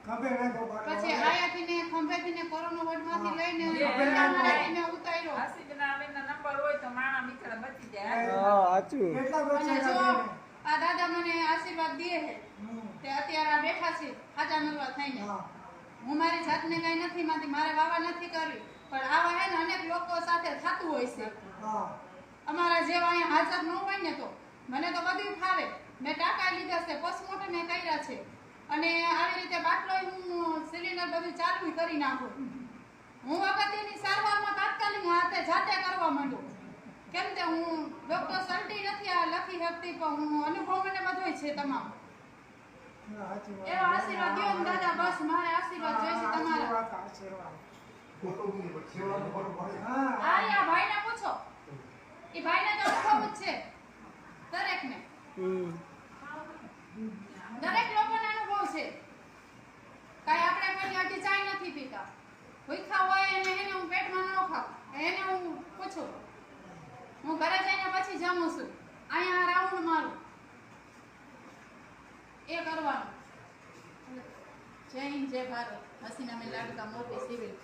પછી આયાથી ને ખંભેથી ને કોરોના વોર્ડમાંથી લઈને ને ઉતાર્યો. આસીબના આવીના નંબર હોય તો માણા બિચારા બચી જાય. સાચું. અને જો આ દાદા મને આશીર્વાદ દે છે તે અત્યારે આ બેઠા છે ખાજા મળવા થઈને. હું મારી જાતને કઈ નથી માનતી, મારે વાવા નથી કરવી, પણ આવા હે ને અનેક લોકો સાથે થતું હોય છે. અમારા જેવા અહીંયા હાજર ન હોય ને તો મને તો બધું ફાવે. મેં ટાંકા લીધા છે, પોસ્ટમોર્ટમ મેં કર્યા છે, અને આવી રીતે બાટલો હું સિલિન્ડર બધું ચાલુ કરી નાખું. હું અગત્યની સારવારમાં તાત્કાલિક હાથે જાતે કરવા માંડું. કેમ કે હું ડોક્ટર સર્ટી નથી આ લખી શકતી, પણ હું અનુભવ મને બધો છે તમામ. એવો આશીર્વાદ દો ને દાદા, બસ મારે આશીર્વાદ જોઈશે તમારા. આ ભાઈને પૂછો, એ ભાઈને તો અનુભવ જ છે દરેકને. દરેક લોકોને અનુભવ છે. કાઈ આપણે કોઈ અઢી ચાય નથી પીતા, ભૂખા હોય એને હું પેટમાં ન ખાવ, એને હું પૂછું. હું ઘરે જઈને પછી જમું છું, અહીંયા રાઉન્ડ મારું એ કરવાનું. જય હિન્દ, જય ભારત. હસીના મેં લાડકા મોટી સિવિલ.